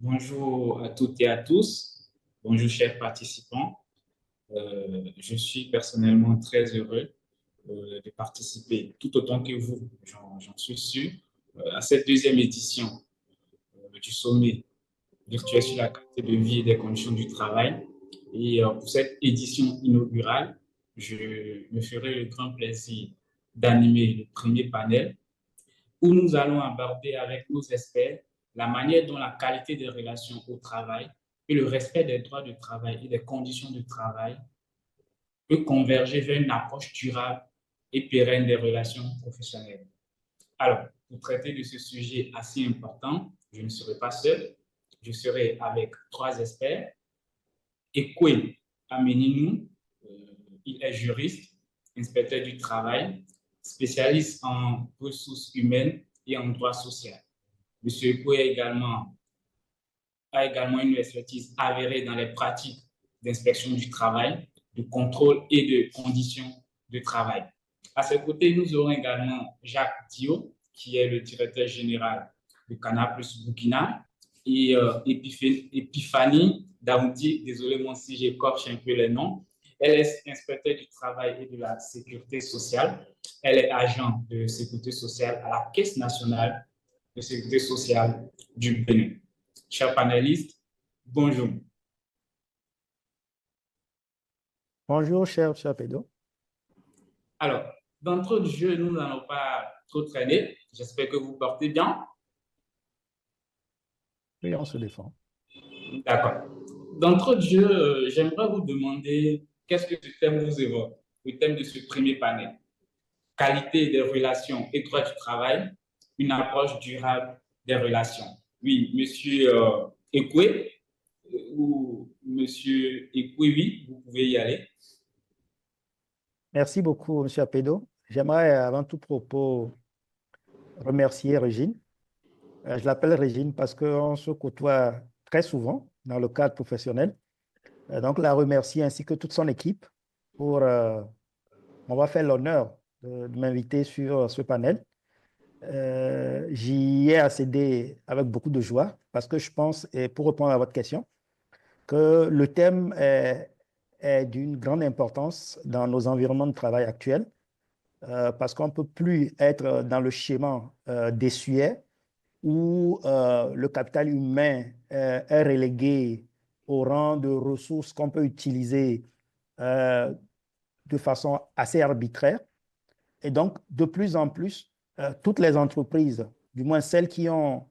Bonjour à toutes et à tous. Bonjour, chers participants. Je suis personnellement très heureux de participer, tout autant que vous, j'en suis sûr, à cette deuxième édition du sommet virtuel sur la qualité de vie et des conditions du travail. Et pour cette édition inaugurale, je me ferai le grand plaisir d'animer le premier panel où nous allons aborder avec nos experts la manière dont la qualité des relations au travail et le respect des droits de travail et des conditions de travail peut converger vers une approche durable et pérenne des relations professionnelles. Alors, pour traiter de ce sujet assez important, je ne serai pas seul, je serai avec trois experts. Ekwe Ameninou, il est juriste, inspecteur du travail, spécialiste en ressources humaines et en droit social. Monsieur Ekwe a également une expertise avérée dans les pratiques d'inspection du travail, de contrôle et de conditions de travail. À ses côtés, nous aurons également Jacques Dio, qui est le directeur général de Canapus Burkina, et Epiphanie Daoudi, désolé moi si j'écorche un peu les noms. Elle est inspecteur du travail et de la sécurité sociale. Elle est agent de sécurité sociale à la Caisse nationale de sécurité sociale du Bénin. Chers panélistes, bonjour. Bonjour, cher Pedro. Alors, d'entrée de jeu, nous n'allons pas trop traîner. J'espère que vous portez bien. Oui, on se défend. D'accord. D'entrée de jeu, j'aimerais vous demander qu'est-ce que ce thème vous évoque, le thème de ce premier panel. Qualité des relations et droit du travail, une approche durable des relations. Oui, monsieur Ekwe ou monsieur Ekwe, oui, vous pouvez y aller. Merci beaucoup, monsieur Pedro. J'aimerais avant tout propos remercier Régine. Je l'appelle Régine parce qu'on se côtoie très souvent dans le cadre professionnel. Donc, la remercier ainsi que toute son équipe pour, on va faire l'honneur de m'inviter sur ce panel. J'y ai accédé avec beaucoup de joie parce que je pense, et pour répondre à votre question, que le thème est d'une grande importance dans nos environnements de travail actuels parce qu'on ne peut plus être dans le schéma désuet où le capital humain est relégué au rang de ressources qu'on peut utiliser euh, de façon assez arbitraire. Et donc, de plus en plus, toutes les entreprises, du moins celles qui ont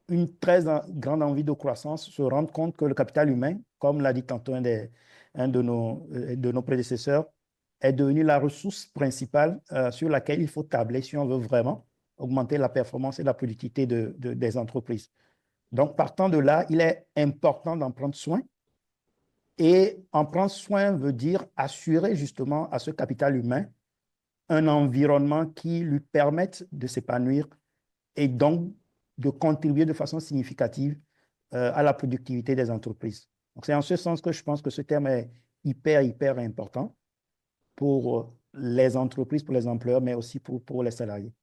une très grande envie de croissance, se rendent compte que le capital humain, comme l'a dit tantôt un de nos prédécesseurs, est devenu la ressource principale sur laquelle il faut tabler si on veut vraiment augmenter la performance et la productivité des entreprises. Donc, partant de là, il est important d'en prendre soin. Et en prendre soin veut dire assurer justement à ce capital humain un environnement qui lui permette de s'épanouir et donc de contribuer de façon significative à la productivité des entreprises. Donc, c'est en ce sens que je pense que ce terme est hyper important pour les entreprises, pour les employeurs, mais aussi pour les salariés.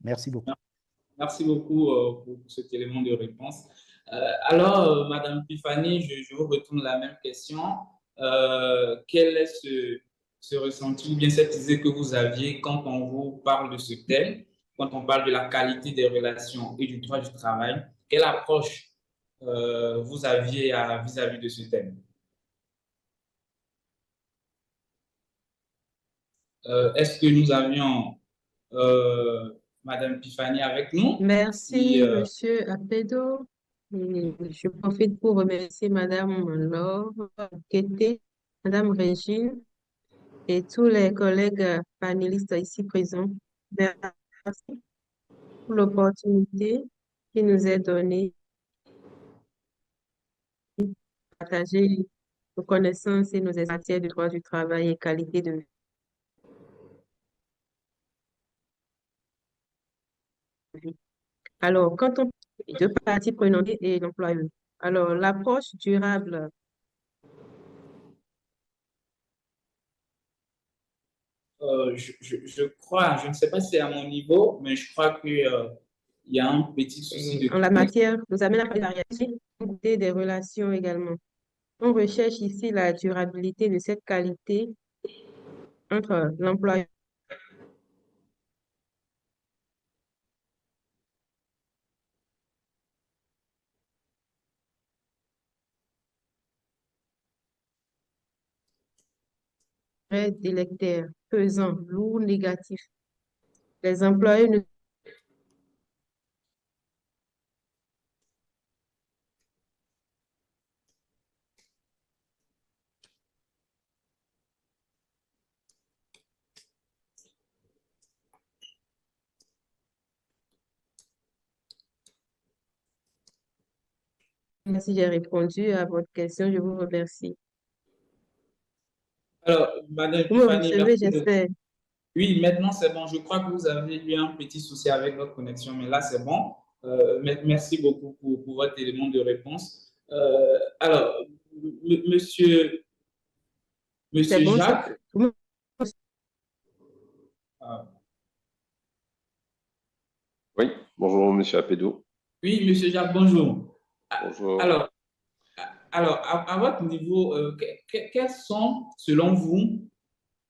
Merci beaucoup. Merci beaucoup pour cet élément de réponse. Madame Pifani, je vous retourne la même question. Quel est ce ressenti ou bien cette idée que vous aviez quand on vous parle de ce thème, quand on parle de la qualité des relations et du droit du travail? Quelle approche vous aviez vis-à-vis de ce thème? Est-ce que nous avions Madame Pifani avec nous? Merci, Et, Monsieur Apedo. Et je profite pour remercier Madame Laure Kété, Madame Régine et tous les collègues panélistes ici présents. Merci pour l'opportunité qui nous est donnée de partager nos connaissances et nos matières de droit du travail et qualité de vie. Alors, quand on deux parties prenantes et l'employeur. Alors, l'approche durable. je crois, je ne sais pas si c'est à mon niveau, mais je crois que il y a un petit souci de En la matière, nous amène à parler de la réalité des relations également. On recherche ici la durabilité de cette qualité entre l'employeur et délétère, pesant, lourd, négatif. Les employés ne si j'ai répondu à votre question, je vous remercie. Alors, Madame Vous me Tiffany, merci recevez, de... j'espère. Oui, maintenant c'est bon. Je crois que vous avez eu un petit souci avec votre connexion, mais là c'est bon. Merci beaucoup pour votre élément de réponse. Alors, monsieur, C'est monsieur bon, c'est... Jacques, Vous me- euh, Oui, bonjour Monsieur Apédo. oui, monsieur Jacques, bonjour. Bonjour. Alors, à votre niveau, quels sont, selon vous,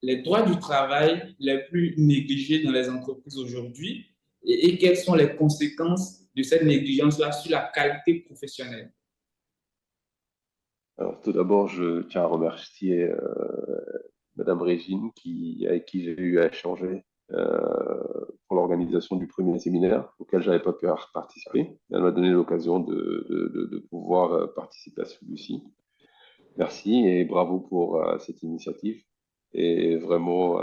les droits du travail les plus négligés dans les entreprises aujourd'hui et quelles sont les conséquences de cette négligence-là sur la qualité professionnelle? Alors, tout d'abord, je tiens à remercier Madame Régine avec qui j'ai eu à échanger pour l'organisation du premier séminaire auquel je n'avais pas pu participer. Elle m'a donné l'occasion de pouvoir participer à celui-ci. Merci et bravo pour cette initiative. Et vraiment,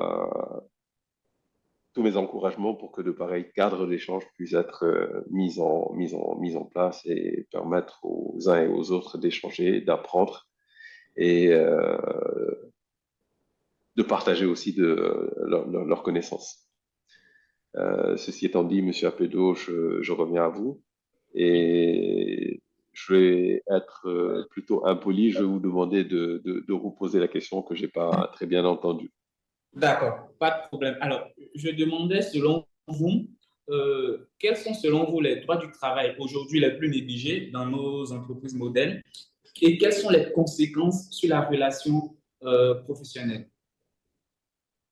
tous mes encouragements pour que de pareils cadres d'échange puissent être mis en place et permettre aux uns et aux autres d'échanger, d'apprendre et de partager aussi leurs connaissances. Ceci étant dit, Monsieur Appedo, je reviens à vous et je vais être plutôt impoli. Je vais vous demander de reposer la question que j'ai pas très bien entendue. D'accord, pas de problème. Alors, je demandais, selon vous, quels sont, selon vous, les droits du travail aujourd'hui les plus négligés dans nos entreprises modèles et quelles sont les conséquences sur la relation professionnelle?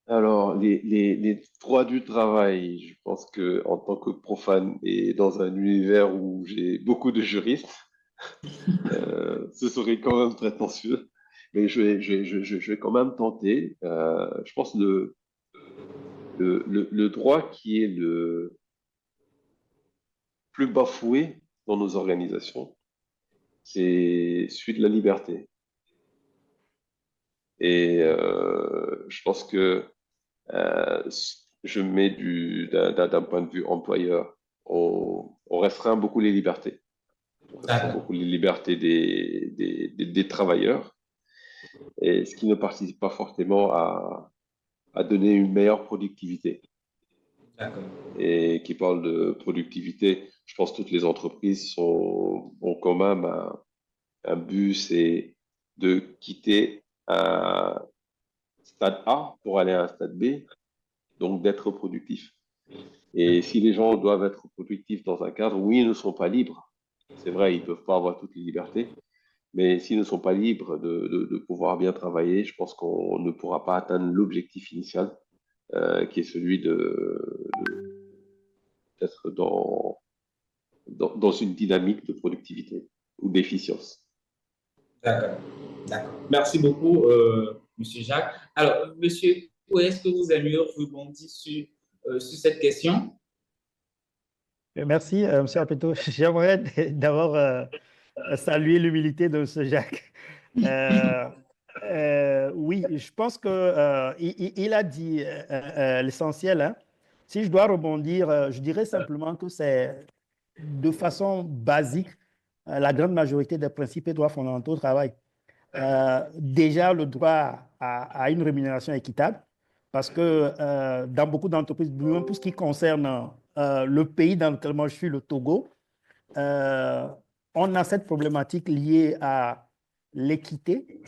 Alors, les droits du travail, je pense que en tant que profane et dans un univers où j'ai beaucoup de juristes, ce serait quand même prétentieux. Mais je vais quand même tenter. Je pense le droit qui est le plus bafoué dans nos organisations, c'est celui de la liberté. Et je pense que euh, je mets d'un point de vue employeur, on restreint beaucoup les libertés. On restreint D'accord, beaucoup les libertés des travailleurs, et ce qui ne participe pas fortement à donner une meilleure productivité. d'accord, Et qui parle de productivité, je pense que toutes les entreprises ont quand même un but, c'est de quitter un stade A pour aller à un stade B, donc d'être productif. Et si les gens doivent être productifs dans un cadre, oui, ils ne sont pas libres. C'est vrai, ils ne peuvent pas avoir toutes les libertés, mais s'ils ne sont pas libres de pouvoir bien travailler, je pense qu'on ne pourra pas atteindre l'objectif initial, qui est celui d'être dans une dynamique de productivité ou d'efficience. d'accord, d'accord. Merci beaucoup, Monsieur Jacques. Alors, Monsieur, où est-ce que vous aimeriez rebondir sur cette question? Merci, M. Alpeto. J'aimerais d'abord saluer l'humilité de M. Jacques. Euh, oui, je pense que il a dit l'essentiel, hein. Si je dois rebondir, je dirais simplement que c'est de façon basique la grande majorité des principes et droits fondamentaux au travail. Déjà, le droit à une rémunération équitable, parce que dans beaucoup d'entreprises, même pour ce qui concerne le pays dans lequel moi je suis, le Togo, euh, on a cette problématique liée à l'équité,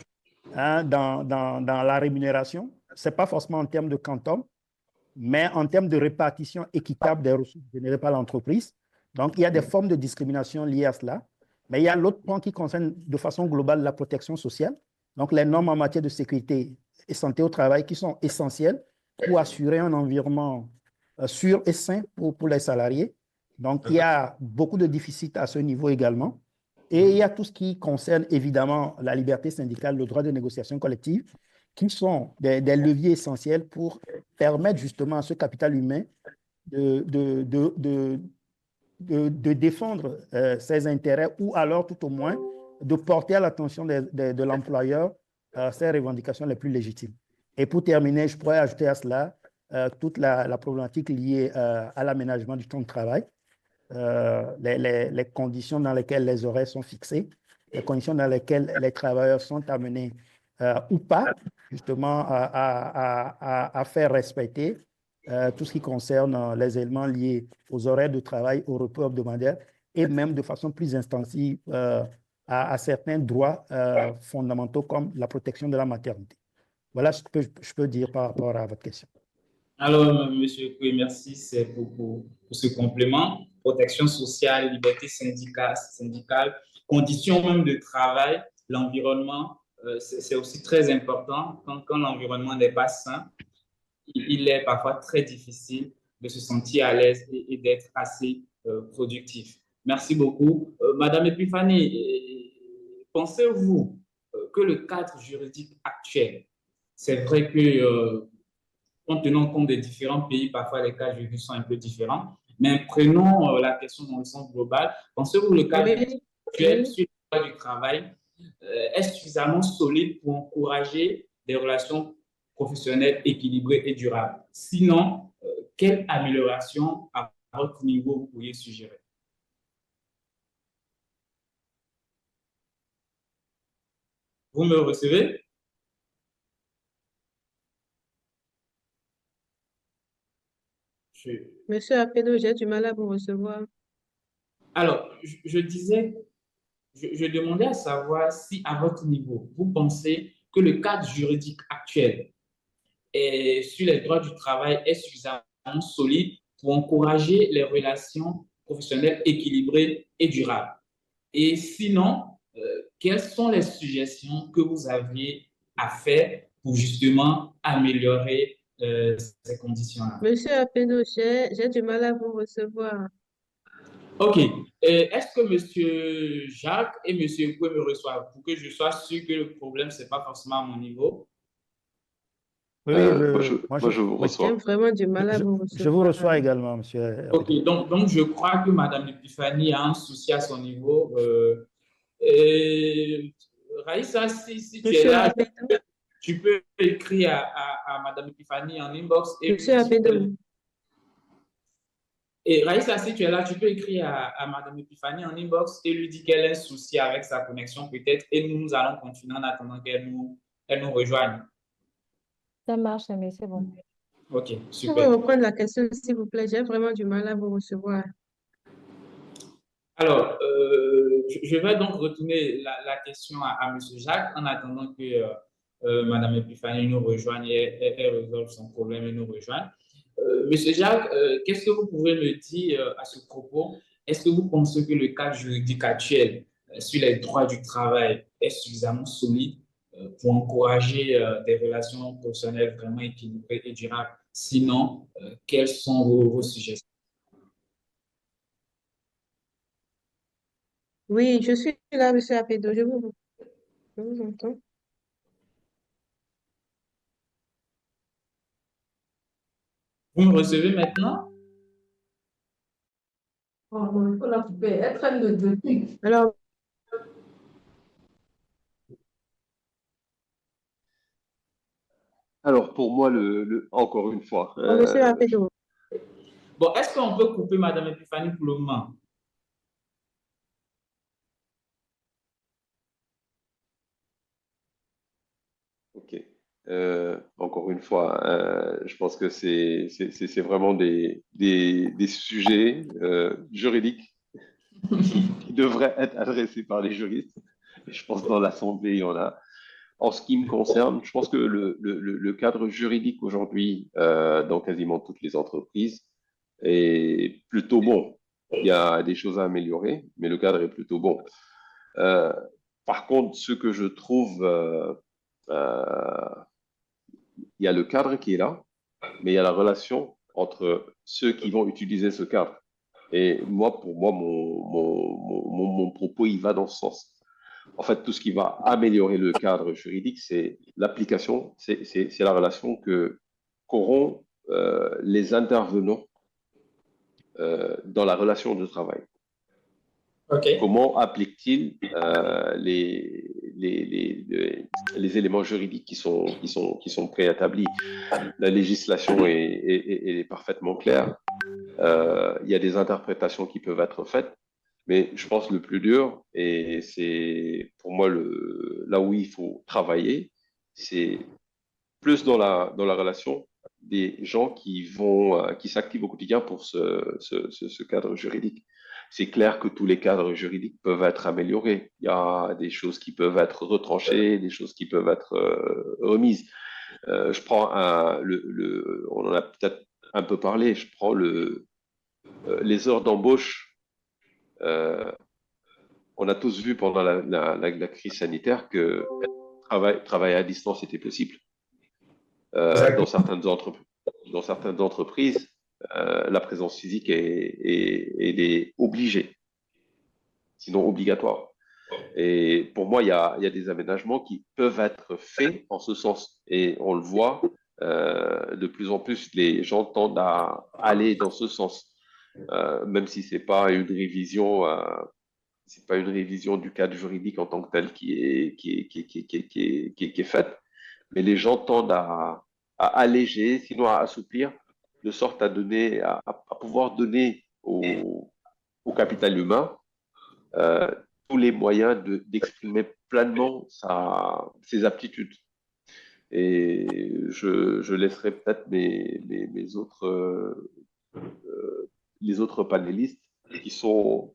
hein, dans la rémunération. Ce n'est pas forcément en termes de quantum, mais en termes de répartition équitable des ressources générées par l'entreprise. Donc, il y a des formes de discrimination liées à cela. Mais il y a l'autre point qui concerne de façon globale la protection sociale. Donc, les normes en matière de sécurité et santé au travail qui sont essentielles pour assurer un environnement sûr et sain pour les salariés. Donc, il y a beaucoup de déficits à ce niveau également. Et il y a tout ce qui concerne évidemment la liberté syndicale, le droit de négociation collective, qui sont des leviers essentiels pour permettre justement à ce capital humain de défendre ses intérêts ou alors tout au moins de porter à l'attention de l'employeur ses revendications les plus légitimes. Et pour terminer, je pourrais ajouter à cela toute la problématique liée à l'aménagement du temps de travail, les conditions dans lesquelles les horaires sont fixés, les conditions dans lesquelles les travailleurs sont amenés ou pas justement à faire respecter tout ce qui concerne les éléments liés aux horaires de travail, au repos hebdomadaire et même de façon plus intensive à certains droits fondamentaux comme la protection de la maternité. Voilà ce que je peux dire par rapport à votre question. Alors, Monsieur Koué, merci pour ce complément. Protection sociale, liberté syndicale, conditions même de travail, l'environnement, c'est aussi très important. Quand l'environnement n'est pas sain, il est parfois très difficile de se sentir à l'aise et d'être assez productif. Merci beaucoup. Madame Epiphanie, pensez-vous que le cadre juridique actuel, c'est vrai que en tenant compte des différents pays, parfois les cas juridiques sont un peu différents, mais prenons la question dans le sens global. Pensez-vous que le cadre juridique actuel sur le droit du travail est suffisamment solide pour encourager des relations professionnelles équilibrées et durables? Sinon, quelle amélioration à votre niveau vous pourriez suggérer? Vous me recevez? Monsieur Appedo, j'ai du mal à vous recevoir. Alors, je disais, je demandais à savoir si, à votre niveau, vous pensez que le cadre juridique actuel sur les droits du travail est suffisamment solide pour encourager les relations professionnelles équilibrées et durables. Et sinon, quelles sont les suggestions que vous aviez à faire pour justement améliorer ces conditions-là? Monsieur Appedo, j'ai du mal à vous recevoir. OK. Est-ce que Monsieur Jacques et Monsieur Koué me reçoivent pour que je sois sûr que le problème, ce n'est pas forcément à mon niveau? Oui, moi, je vous J'ai reçois. vraiment du mal à vous je vous recevoir. reçois également, monsieur. OK. Donc, je crois que Madame Epiphanie a un souci à son niveau. Raïssa, si tu es Monsieur là, Appedo, tu peux écrire à Madame Epiphanie en inbox et lui Monsieur dire. Appedo, Et Raïssa, si tu es là, tu peux écrire à Madame Epiphanie en inbox et lui dire qu'elle a un souci avec sa connexion peut-être et nous allons continuer en attendant elle nous rejoigne. Ça marche, mais c'est bon. OK, vous pouvez super. reprendre la question, s'il vous plaît. J'ai vraiment du mal à vous recevoir. Alors, je vais donc retourner la question à M. Jacques en attendant que Mme Epiphanie nous rejoigne et elle résolve son problème et nous rejoigne. Monsieur Jacques, qu'est-ce que vous pouvez me dire à ce propos? Est-ce que vous pensez que le cadre juridique actuel sur les droits du travail est suffisamment solide pour encourager des relations professionnelles vraiment équilibrées et durables? Sinon, quelles sont vos suggestions? Oui, je suis là, Monsieur Appedo. Je vous entends. Vous me recevez maintenant? Il faut la couper. Elle traîne de trucs. Alors, Alors, pour moi, encore une fois, Monsieur Appedo, Bon, est-ce qu'on peut couper Mme Epiphanie pour le moment? ok. Encore une fois, je pense que c'est vraiment des sujets juridiques qui devraient être adressés par les juristes. Et je pense que dans l'Assemblée, il y en a. En ce qui me concerne, je pense que le cadre juridique aujourd'hui, dans quasiment toutes les entreprises, est plutôt bon. il y a des choses à améliorer, mais le cadre est plutôt bon. Par contre, ce que je trouve, il y a le cadre qui est là, mais il y a la relation entre ceux qui vont utiliser ce cadre. Et moi, pour moi, mon propos, il va dans ce sens. En fait, tout ce qui va améliorer le cadre juridique, c'est l'application, c'est la relation qu'auront les intervenants dans la relation de travail. OK. Comment appliquent-ils les éléments juridiques qui sont préétablis? La législation est parfaitement claire. Il y a des interprétations qui peuvent être faites, mais je pense que le plus dur, et c'est pour moi là où il faut travailler, c'est plus dans la relation des gens qui s'activent au quotidien pour ce cadre juridique. C'est clair que tous les cadres juridiques peuvent être améliorés. Il y a des choses qui peuvent être retranchées, des choses qui peuvent être remises. Je prends on en a peut-être un peu parlé, je prends les heures d'embauche. On a tous vu pendant la crise sanitaire que travailler à distance était possible. Dans certaines entreprises, la présence physique est obligée, sinon obligatoire. Et pour moi, il y a des aménagements qui peuvent être faits en ce sens. Et on le voit, de plus en plus, les gens tendent à aller dans ce sens, même si c'est pas une révision du cadre juridique en tant que tel qui est faite, mais les gens tendent à alléger, sinon à assouplir, de sorte à pouvoir donner au capital humain tous les moyens d'exprimer pleinement ses aptitudes. Et je laisserai peut-être les autres panélistes qui sont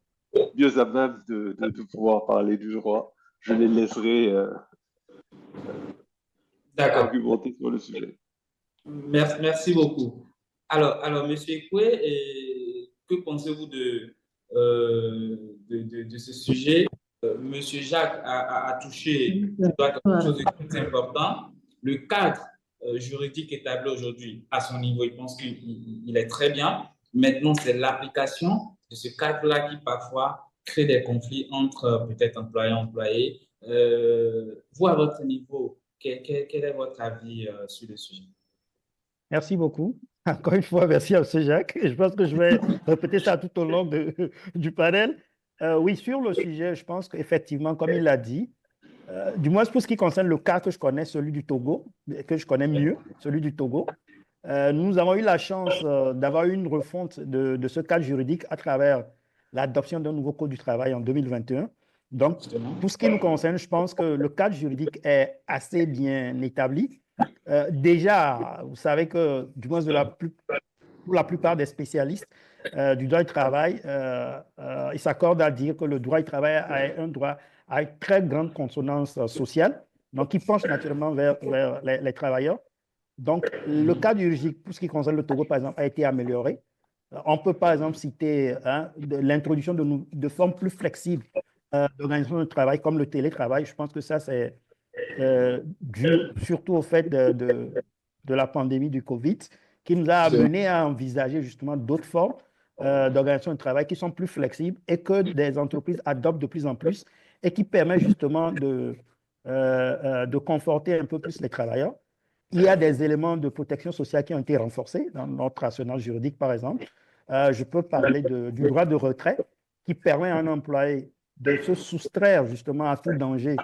mieux à même de pouvoir parler du droit. Je les laisserai argumenter sur le sujet. Merci beaucoup. Alors, Monsieur Ekwe, que pensez-vous de ce sujet? Monsieur Jacques a touché quelque chose de très important. Le cadre juridique établi aujourd'hui à son niveau, il pense qu'il est très bien. Maintenant, c'est l'application de ce cadre-là qui parfois crée des conflits entre peut-être employés et employés. Vous, à votre niveau, quel est votre avis sur le sujet? Merci beaucoup. Encore une fois, merci à M. Jacques. Je pense que je vais répéter ça tout au long du panel. Oui, sur le sujet, je pense qu'effectivement, comme il l'a dit, du moins pour ce qui concerne le cas que je connais, celui du Togo, que je connais mieux, celui du Togo, nous avons eu la chance d'avoir une refonte de ce cadre juridique à travers l'adoption d'un nouveau code du travail en 2021. Donc, pour ce qui nous concerne, je pense que le cadre juridique est assez bien établi. Déjà, vous savez que, du moins pour la plupart des spécialistes du droit du travail, ils s'accordent à dire que le droit du travail a un droit à une très grande consonance sociale, donc qui penche naturellement vers les travailleurs. Donc, le cadre juridique, pour ce qui concerne le Togo, par exemple, a été amélioré. On peut, par exemple, citer l'introduction de formes plus flexibles d'organisation de travail, comme le télétravail. Je pense que ça, c'est dû surtout au fait de la pandémie du Covid, qui nous a amené à envisager justement d'autres formes d'organisation de travail qui sont plus flexibles et que des entreprises adoptent de plus en plus et qui permettent justement de conforter un peu plus les travailleurs. Il y a des éléments de protection sociale qui ont été renforcés dans notre arsenal juridique, par exemple. Je peux parler du droit de retrait qui permet à un employé de se soustraire justement à tout danger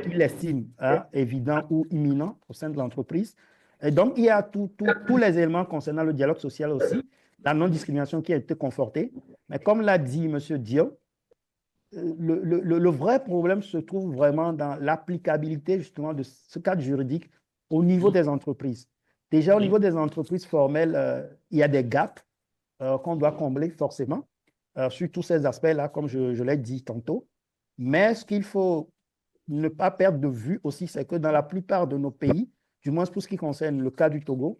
qu'il estime évident ou imminent au sein de l'entreprise. Et donc, il y a tous les éléments concernant le dialogue social aussi, la non-discrimination qui a été confortée. Mais comme l'a dit M. Diop, le vrai problème se trouve vraiment dans l'applicabilité justement de ce cadre juridique au niveau des entreprises. Déjà, au niveau des entreprises formelles, il y a des gaps qu'on doit combler forcément sur tous ces aspects-là, comme je l'ai dit tantôt. Mais ce qu'il faut ne pas perdre de vue aussi, c'est que dans la plupart de nos pays, du moins pour ce qui concerne le cas du Togo,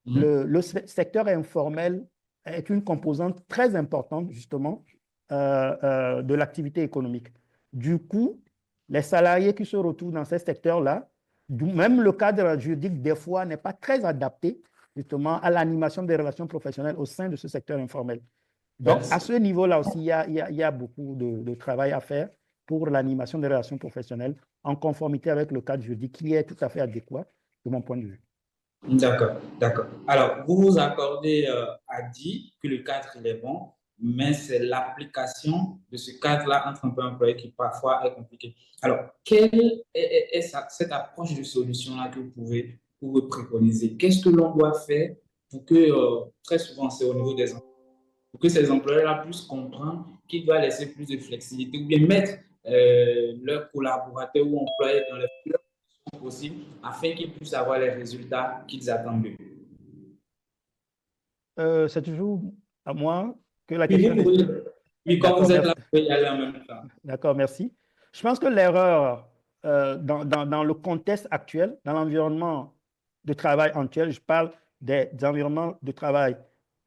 le secteur informel est une composante très importante, justement, de l'activité économique. Du coup, les salariés qui se retrouvent dans ces secteurs-là, même le cadre juridique, des fois, n'est pas très adapté, justement, à l'animation des relations professionnelles au sein de ce secteur informel. Donc, à ce niveau-là aussi, il y a beaucoup de travail à faire pour l'animation des relations professionnelles en conformité avec le cadre juridique qui est tout à fait adéquat de mon point de vue. D'accord, d'accord. Alors, vous vous accordez à dire que le cadre, il est bon, mais c'est l'application de ce cadre-là entre employés qui parfois est compliquée. Alors, quelle est cette approche de solution-là que vous pouvez préconiser? Qu'est-ce que l'on doit faire pour que, très souvent, c'est au niveau des employés, pour que ces employeurs-là puissent comprendre qu'ils doivent laisser plus de flexibilité ou bien mettre leurs collaborateurs ou employés dans les meilleures conditions possibles afin qu'ils puissent avoir les résultats qu'ils attendent d'eux. C'est toujours à moi que la Oui, question est... oui, quand D'accord, vous êtes là, merci. vous pouvez y aller en même temps. D'accord, merci. Je pense que l'erreur dans le contexte actuel, dans l'environnement de travail actuel, je parle des environnements de travail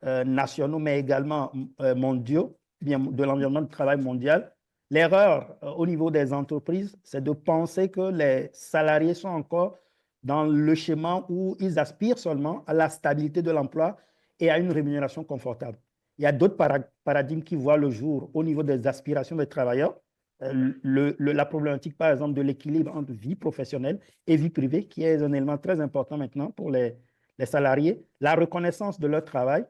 nationaux, mais également mondiaux, bien de l'environnement de travail mondial. L'erreur au niveau des entreprises, c'est de penser que les salariés sont encore dans le schéma où ils aspirent seulement à la stabilité de l'emploi et à une rémunération confortable. Il y a d'autres paradigmes qui voient le jour au niveau des aspirations des travailleurs. La problématique, par exemple, de l'équilibre entre vie professionnelle et vie privée, qui est un élément très important maintenant pour les salariés, la reconnaissance de leur travail,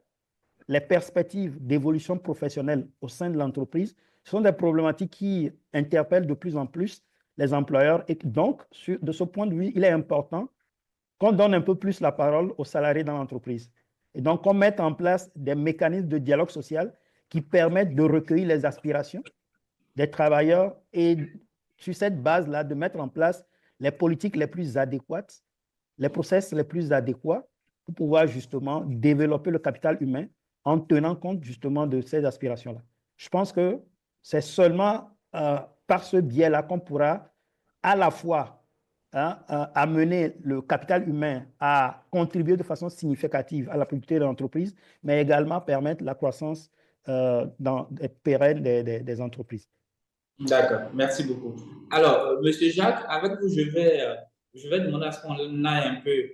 les perspectives d'évolution professionnelle au sein de l'entreprise, ce sont des problématiques qui interpellent de plus en plus les employeurs. Et donc, de ce point de vue, il est important qu'on donne un peu plus la parole aux salariés dans l'entreprise. Et donc, qu'on mette en place des mécanismes de dialogue social qui permettent de recueillir les aspirations des travailleurs et, sur cette base-là, de mettre en place les politiques les plus adéquates, les process les plus adéquats pour pouvoir justement développer le capital humain en tenant compte justement de ces aspirations-là. Je pense que c'est seulement par ce biais-là qu'on pourra à la fois amener le capital humain à contribuer de façon significative à la productivité de l'entreprise, mais également permettre la croissance pérenne des entreprises. D'accord, merci beaucoup. Alors, Monsieur Jacques, avec vous, je vais demander à ce qu'on aille un peu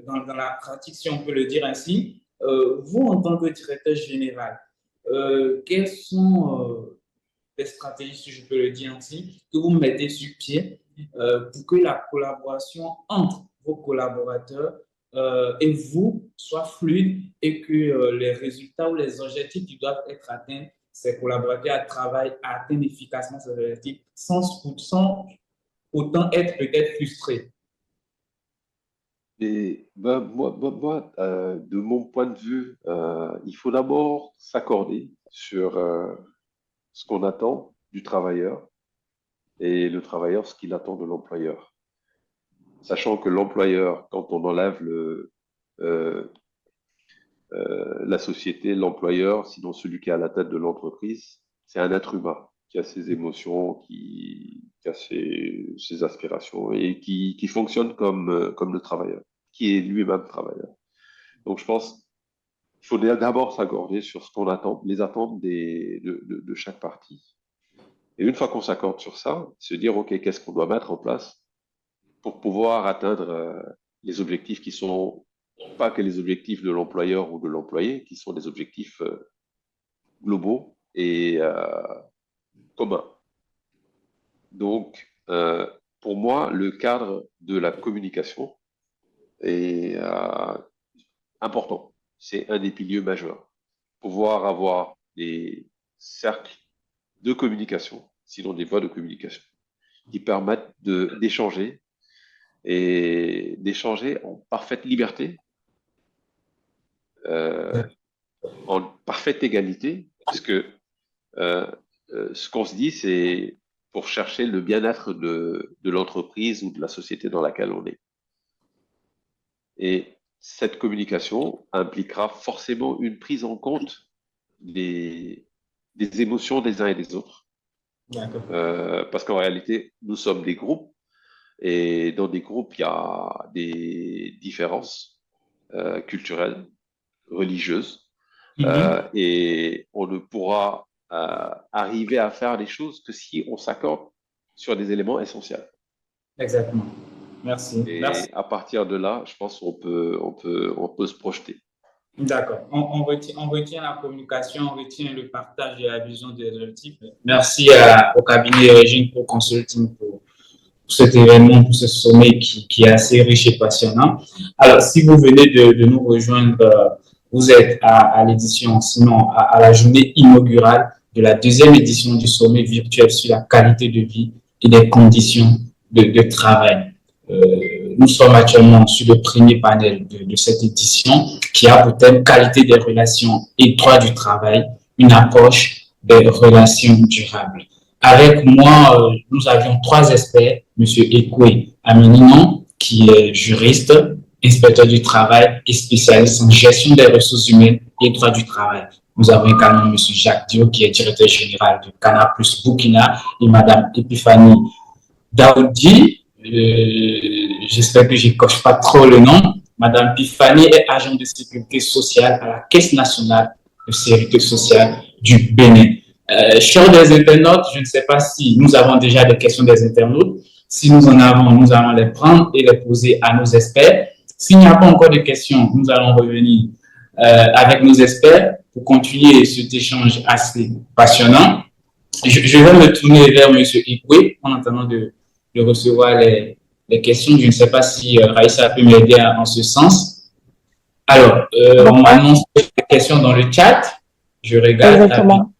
dans la pratique, si on peut le dire ainsi. Vous, en tant que directeur général, quelles sont les stratégies, si je peux le dire ainsi, que vous mettez sur pied pour que la collaboration entre vos collaborateurs et vous soit fluide et que les résultats ou les objectifs qui doivent être atteints, ces collaborateurs travaillent à atteindre efficacement ces objectifs sans autant être peut-être frustrés? Et moi, de mon point de vue, il faut d'abord s'accorder sur ce qu'on attend du travailleur et le travailleur ce qu'il attend de l'employeur. Sachant que l'employeur, quand on enlève euh, la société, l'employeur, sinon celui qui est à la tête de l'entreprise, c'est un être humain qui a ses émotions, qui a ses aspirations et qui fonctionne comme le travailleur, qui est lui-même travailleur. Donc je pense qu'il faut d'abord s'accorder sur ce qu'on attend, les attentes de chaque partie. Et une fois qu'on s'accorde sur ça, se dire, OK, qu'est-ce qu'on doit mettre en place pour pouvoir atteindre les objectifs qui sont pas que les objectifs de l'employeur ou de l'employé, qui sont des objectifs globaux et communs. Donc, pour moi, le cadre de la communication est important. C'est un des piliers majeurs. Pouvoir avoir des cercles de communication, sinon des voies de communication, qui permettent d'échanger et d'échanger en parfaite liberté, en parfaite égalité, parce que ce qu'on se dit, c'est pour chercher le bien-être de l'entreprise ou de la société dans laquelle on est. Et cette communication impliquera forcément une prise en compte des émotions des uns et des autres. Parce qu'en réalité, nous sommes des groupes et dans des groupes, il y a des différences culturelles, religieuses. Et on ne pourra arriver à faire les choses que si on s'accorde sur des éléments essentiels. Exactement. Merci. Et Merci. à partir de là, je pense qu'on peut se projeter. D'accord. On retient la communication, on retient le partage et la vision des objectifs. Merci au cabinet Régine pour Consulting pour cet événement, pour ce sommet qui est assez riche et passionnant. Alors, si vous venez de nous rejoindre, vous êtes à l'édition, sinon à la journée inaugurale de la deuxième édition du sommet virtuel sur la qualité de vie et des conditions de travail. Nous sommes actuellement sur le premier panel de cette édition qui a pour thème qualité des relations et droit du travail, une approche des relations durables. Avec moi, nous avions 3 experts, M. Ekwe Amininon, qui est juriste, inspecteur du travail et spécialiste en gestion des ressources humaines et droit du travail. Nous avons également M. Jacques Dio, qui est directeur général de Cana Plus Burkina, et Mme Epiphanie Daoudi. J'espère que je ne coche pas trop le nom. Madame Epiphanie est agent de sécurité sociale à la Caisse nationale de sécurité sociale du Bénin. Chers des internautes, je ne sais pas si nous avons déjà des questions des internautes. Si nous en avons, nous allons les prendre et les poser à nos experts. S'il n'y a pas encore de questions, nous allons revenir avec nos experts pour continuer cet échange assez passionnant. Je vais me tourner vers M. Ikwe en attendant de recevoir les questions. Je ne sais pas si Raïssa peut m'aider en ce sens. Alors, on m'annonce les questions dans le chat. Je regarde. Exactement.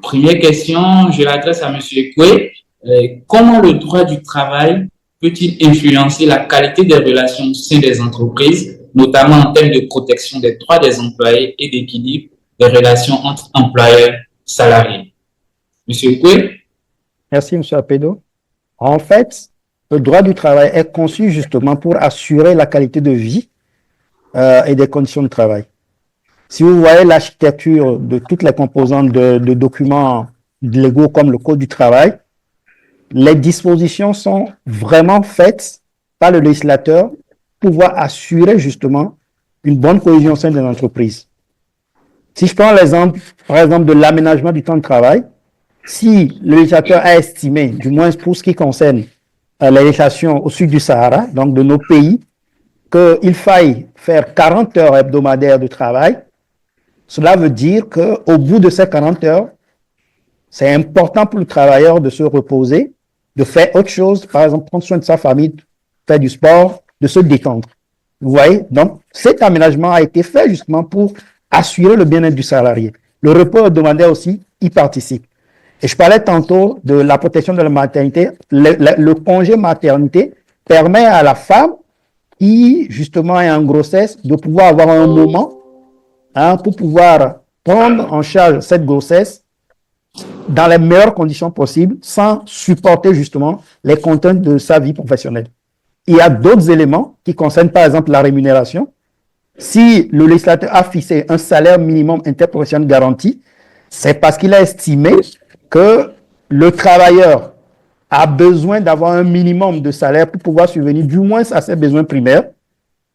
Première question, je l'adresse à M. Ekwe. Comment le droit du travail peut-il influencer la qualité des relations au sein des entreprises, notamment en termes de protection des droits des employés et d'équilibre des relations entre employeurs et salariés? M. Ekwe? Merci, M. Apedo. En fait, le droit du travail est conçu justement pour assurer la qualité de vie et des conditions de travail. Si vous voyez l'architecture de toutes les composantes de documents légaux comme le Code du travail, les dispositions sont vraiment faites par le législateur pour pouvoir assurer justement une bonne cohésion au sein de l'entreprise. Si je prends l'exemple, par exemple, de l'aménagement du temps de travail, si le législateur a estimé, du moins pour ce qui concerne les législations au sud du Sahara, donc de nos pays, qu'il faille faire 40 heures hebdomadaires de travail, cela veut dire qu'au bout de ces 40 heures, c'est important pour le travailleur de se reposer, de faire autre chose, par exemple prendre soin de sa famille, faire du sport, de se détendre. Vous voyez? Donc, cet aménagement a été fait justement pour assurer le bien-être du salarié. Le repos hebdomadaire aussi y participe. Et je parlais tantôt de la protection de la maternité. Le congé maternité permet à la femme qui, justement, est en grossesse, de pouvoir avoir un moment pour pouvoir prendre en charge cette grossesse dans les meilleures conditions possibles, sans supporter justement les contraintes de sa vie professionnelle. Il y a d'autres éléments qui concernent par exemple la rémunération. Si le législateur a fixé un salaire minimum interprofessionnel garanti, c'est parce qu'il a estimé que le travailleur a besoin d'avoir un minimum de salaire pour pouvoir subvenir du moins à ses besoins primaires,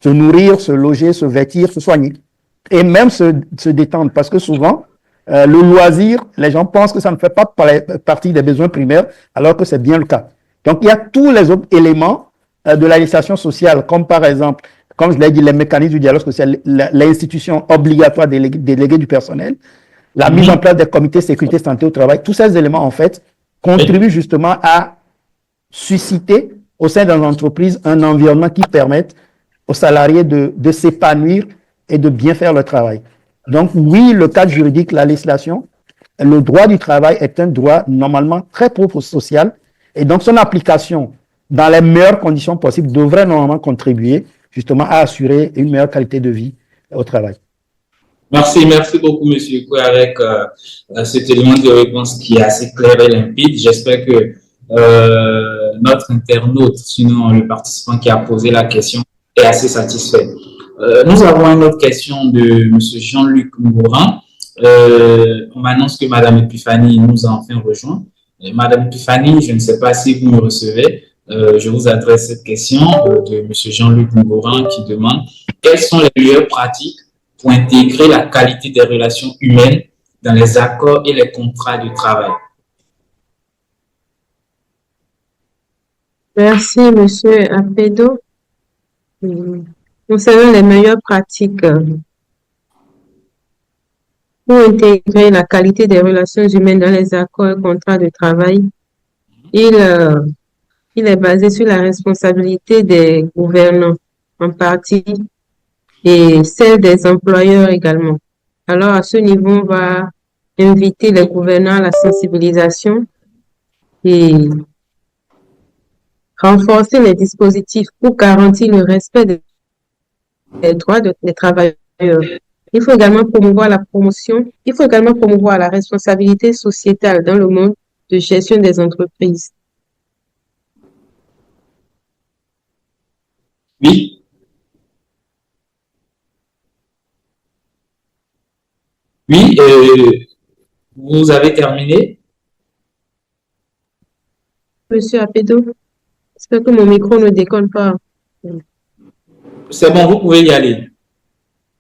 se nourrir, se loger, se vêtir, se soigner. Et même se détendre, parce que souvent, le loisir, les gens pensent que ça ne fait pas partie des besoins primaires, alors que c'est bien le cas. Donc, il y a tous les autres éléments de la législation sociale, comme par exemple, comme je l'ai dit, les mécanismes du dialogue social, l'institution obligatoire déléguée du personnel, la mise en place des comités sécurité santé au travail, tous ces éléments, en fait, contribuent justement à susciter au sein d'une entreprise un environnement qui permette aux salariés de s'épanouir et de bien faire le travail. Donc oui, le cadre juridique, la législation, le droit du travail est un droit normalement très propre au social et donc son application dans les meilleures conditions possibles devrait normalement contribuer justement à assurer une meilleure qualité de vie au travail. Merci beaucoup, M. Ekwe, avec cet élément de réponse qui est assez clair et limpide. J'espère que notre internaute, sinon le participant qui a posé la question, est assez satisfait. Nous avons une autre question de M. Jean-Luc Mourin. On m'annonce que Mme Epiphanie nous a enfin rejoint. Mme Epiphanie, je ne sais pas si vous me recevez. Je vous adresse cette question de M. Jean-Luc Mourin qui demande quelles sont les meilleures pratiques pour intégrer la qualité des relations humaines dans les accords et les contrats de travail? Merci, Monsieur Apedo. Concernant les meilleures pratiques pour intégrer la qualité des relations humaines dans les accords et contrats de travail, il, il est basé sur la responsabilité des gouvernants en partie et celle des employeurs également. Alors, à ce niveau, on va inviter les gouvernants à la sensibilisation et renforcer les dispositifs pour garantir le respect des droits des travailleurs. Il faut également promouvoir la promotion, il faut également promouvoir la responsabilité sociétale dans le monde de gestion des entreprises. Oui. Oui, vous avez terminé? Monsieur Apedo, j'espère que mon micro ne déconne pas. C'est bon, vous pouvez y aller.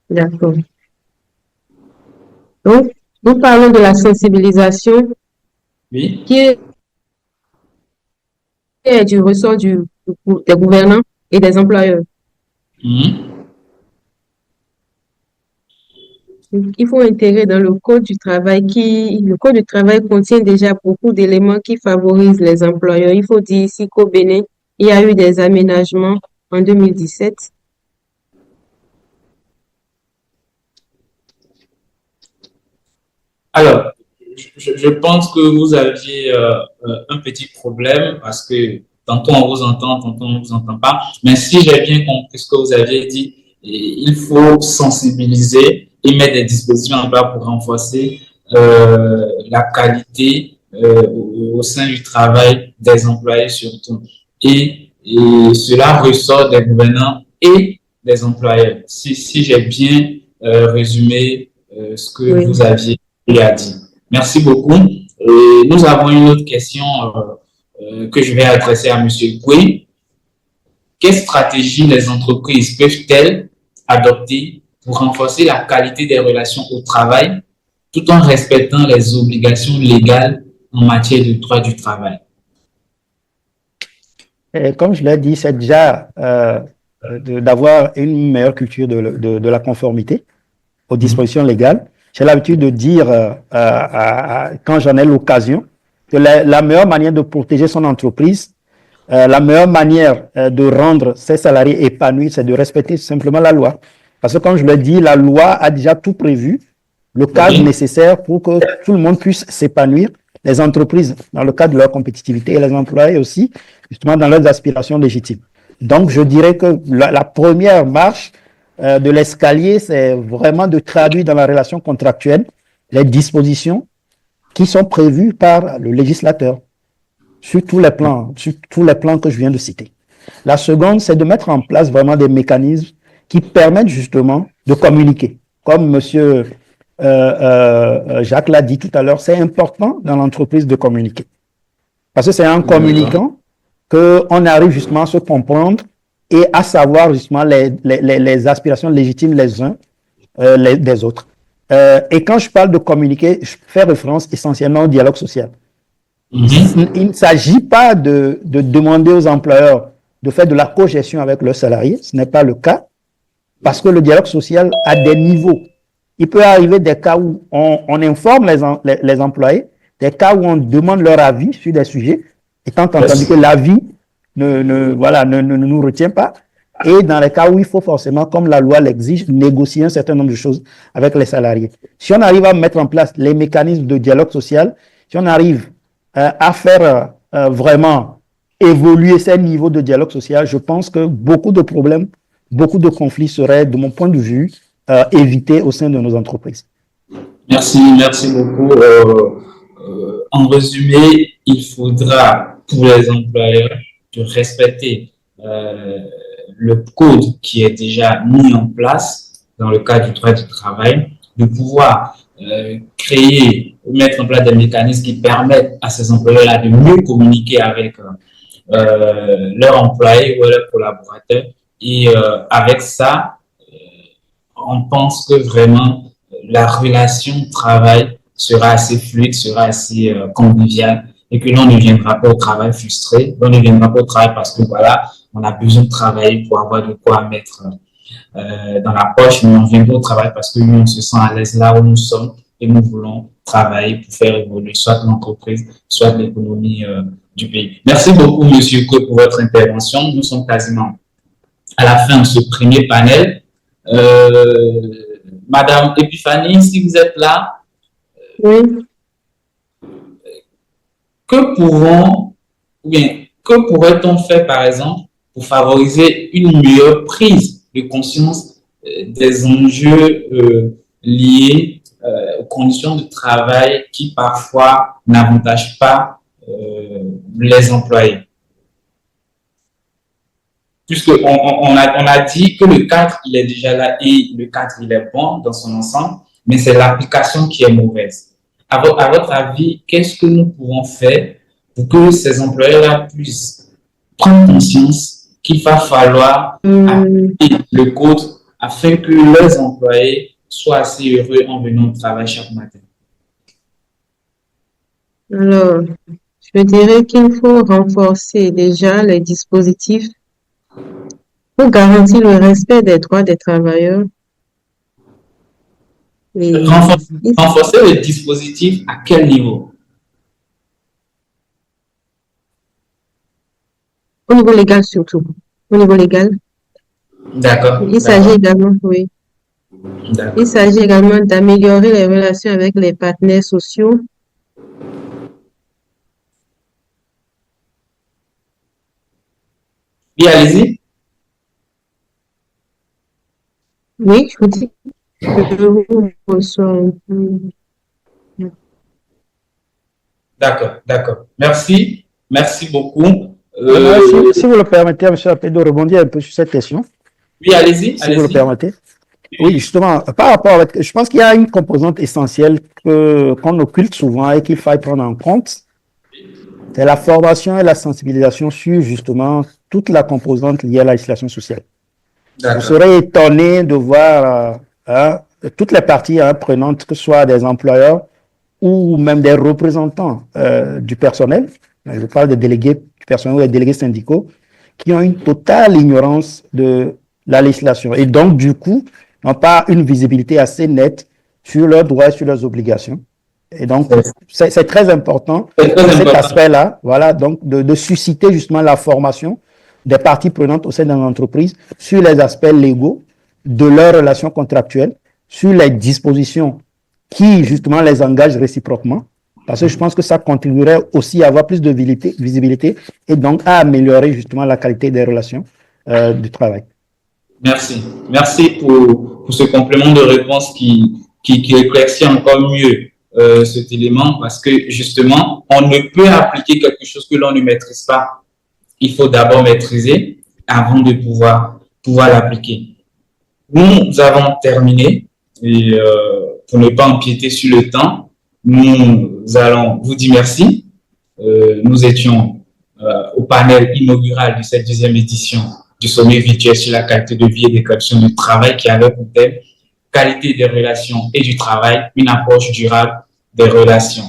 D'accord. Donc, nous parlons de la sensibilisation Oui. qui est du ressort des gouvernants et des employeurs. Il faut intégrer dans le code du travail le code du travail contient déjà beaucoup d'éléments qui favorisent les employeurs. Il faut dire ici qu'au Bénin, il y a eu des aménagements en 2017. Alors, je pense que vous aviez un petit problème parce que tantôt on vous entend, tantôt on ne vous entend pas. Mais si j'ai bien compris ce que vous aviez dit, il faut sensibiliser et mettre des dispositions en place pour renforcer la qualité au sein du travail des employés surtout. Et cela ressort des gouvernants et des employeurs. Si j'ai bien résumé ce que Oui. vous aviez dit. Merci beaucoup. Et nous avons une autre question que je vais adresser à M. Goué. Quelle stratégie les entreprises peuvent-elles adopter pour renforcer la qualité des relations au travail tout en respectant les obligations légales en matière de droit du travail? Et comme je l'ai dit, c'est déjà d'avoir une meilleure culture de la conformité aux dispositions légales. J'ai l'habitude de dire, quand j'en ai l'occasion, que la meilleure manière de protéger son entreprise, la meilleure manière de rendre ses salariés épanouis, c'est de respecter simplement la loi. Parce que comme je l'ai dit, la loi a déjà tout prévu, le cadre nécessaire pour que tout le monde puisse s'épanouir, les entreprises dans le cadre de leur compétitivité et les employés aussi, justement dans leurs aspirations légitimes. Donc, je dirais que la première marche de l'escalier, c'est vraiment de traduire dans la relation contractuelle les dispositions qui sont prévues par le législateur sur tous les plans que je viens de citer. La seconde, c'est de mettre en place vraiment des mécanismes qui permettent justement de communiquer. Comme monsieur Jacques l'a dit tout à l'heure, c'est important dans l'entreprise de communiquer. Parce que c'est en communiquant qu'on arrive justement à se comprendre et à savoir justement les aspirations légitimes les uns des autres. Et quand je parle de communiquer, je fais référence essentiellement au dialogue social. Il ne s'agit pas de demander aux employeurs de faire de la cogestion avec leurs salariés, ce n'est pas le cas, parce que le dialogue social a des niveaux. Il peut arriver des cas où on informe les employés, des cas où on demande leur avis sur des sujets, étant entendu que l'avis ne nous retient pas. Et dans les cas où il faut forcément, comme la loi l'exige, négocier un certain nombre de choses avec les salariés. Si on arrive à mettre en place les mécanismes de dialogue social, si on arrive à faire vraiment évoluer ces niveaux de dialogue social, je pense que beaucoup de problèmes, beaucoup de conflits seraient, de mon point de vue, évités au sein de nos entreprises. Merci beaucoup. En résumé, il faudra pour les employeurs de respecter le code qui est déjà mis en place dans le cadre du droit du travail, de pouvoir créer ou mettre en place des mécanismes qui permettent à ces employeurs-là de mieux communiquer avec leurs employés ou leurs collaborateurs. Et avec ça, on pense que vraiment la relation de travail sera assez fluide, sera assez conviviale et que l'on ne viendra pas au travail frustré, l'on ne viendra pas au travail parce que voilà, on a besoin de travailler pour avoir de quoi mettre dans la poche, mais on vient pas au travail parce que nous, on se sent à l'aise là où nous sommes et nous voulons travailler pour faire évoluer soit l'entreprise, soit l'économie du pays. Merci beaucoup, Monsieur Ko, pour votre intervention. Nous sommes quasiment à la fin de ce premier panel. Madame Epiphanie, si vous êtes là, Oui. que pouvons, ou bien, que pourrait-on faire, par exemple, pour favoriser une meilleure prise de conscience des enjeux liés aux conditions de travail qui parfois n'avantagent pas les employés? Puisqu'on on a dit que le cadre, il est déjà là et le cadre, il est bon dans son ensemble, mais c'est l'application qui est mauvaise. À votre avis, qu'est-ce que nous pouvons faire pour que ces employés-là puissent prendre conscience qu'il va falloir appliquer le code afin que leurs employés soient assez heureux en venant au travail chaque matin? Alors, je dirais qu'il faut renforcer déjà les dispositifs pour garantir le respect des droits des travailleurs. Et Renforcer le dispositif à quel niveau? au niveau légal surtout. Au niveau légal. D'accord. Il s'agit également, oui. Il s'agit également d'améliorer les relations avec les partenaires sociaux. Oui, allez-y. Oui, je vous dis. Je vous reçois un peu. D'accord, d'accord. Merci. Merci beaucoup. Si vous le permettez, M. Apé, de rebondir un peu sur cette question. Oui, allez-y. Si vous le permettez. Oui, justement, par rapport avec, je pense qu'il y a une composante essentielle qu'on occulte souvent et qu'il faut prendre en compte. C'est la formation et la sensibilisation sur justement toute la composante liée à la législation sociale. Vous serez étonné de voir toutes les parties prenantes, que ce soit des employeurs ou même des représentants du personnel, je parle des délégués du personnel ou des délégués syndicaux, qui ont une totale ignorance de la législation et donc du coup n'ont pas une visibilité assez nette sur leurs droits et sur leurs obligations. Et donc, c'est très important, cet aspect-là, voilà, donc de susciter justement la formation des parties prenantes au sein d'une entreprise sur les aspects légaux de leurs relations contractuelles, sur les dispositions qui justement les engagent réciproquement, parce que je pense que ça contribuerait aussi à avoir plus de visibilité et donc à améliorer justement la qualité des relations du travail. Merci. Merci pour ce complément de réponse qui éclaircit encore mieux cet élément, parce que justement, on ne peut appliquer quelque chose que l'on ne maîtrise pas. Il faut d'abord maîtriser avant de pouvoir l'appliquer. Nous avons terminé et pour ne pas empiéter sur le temps, nous allons vous dire merci. Nous étions au panel inaugural de cette deuxième édition du sommet virtuel sur la qualité de vie et des conditions de travail qui avait pour thème qualité des relations et du travail, une approche durable des relations.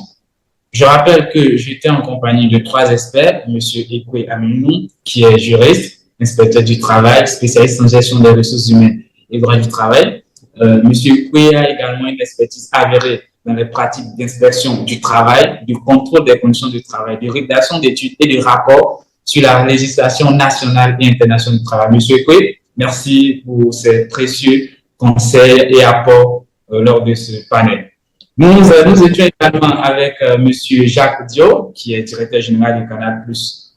Je rappelle que j'étais en compagnie de 3 experts, M. Ekwe Aminou, qui est juriste, inspecteur du travail, spécialiste en gestion des ressources humaines et droit du travail. M. Ekwe a également une expertise avérée dans les pratiques d'inspection du travail, du contrôle des conditions de travail, de rédaction d'études et de rapports sur la législation nationale et internationale du travail. Monsieur Ekwe, merci pour ces précieux conseils et apports lors de ce panel. Nous étions également avec M. Jacques Dio, qui est directeur général du Canal Plus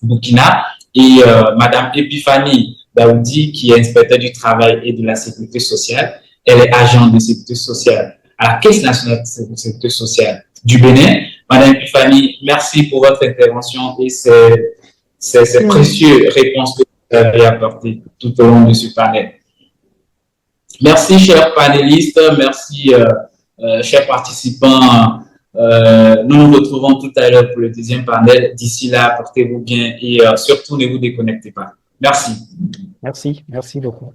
Burkina, et Mme Epiphanie Daoudi, qui est inspecteur du travail et de la sécurité sociale. Elle est agente de sécurité sociale à la Caisse nationale de sécurité sociale du Bénin. Mme Epiphanie, merci pour votre intervention et ces précieuses réponses que vous avez apportées tout au long de ce panel. Merci, chers panélistes. Merci, chers participants. Nous nous retrouvons tout à l'heure pour le deuxième panel. D'ici là, portez-vous bien et surtout ne vous déconnectez pas. Merci. Merci beaucoup.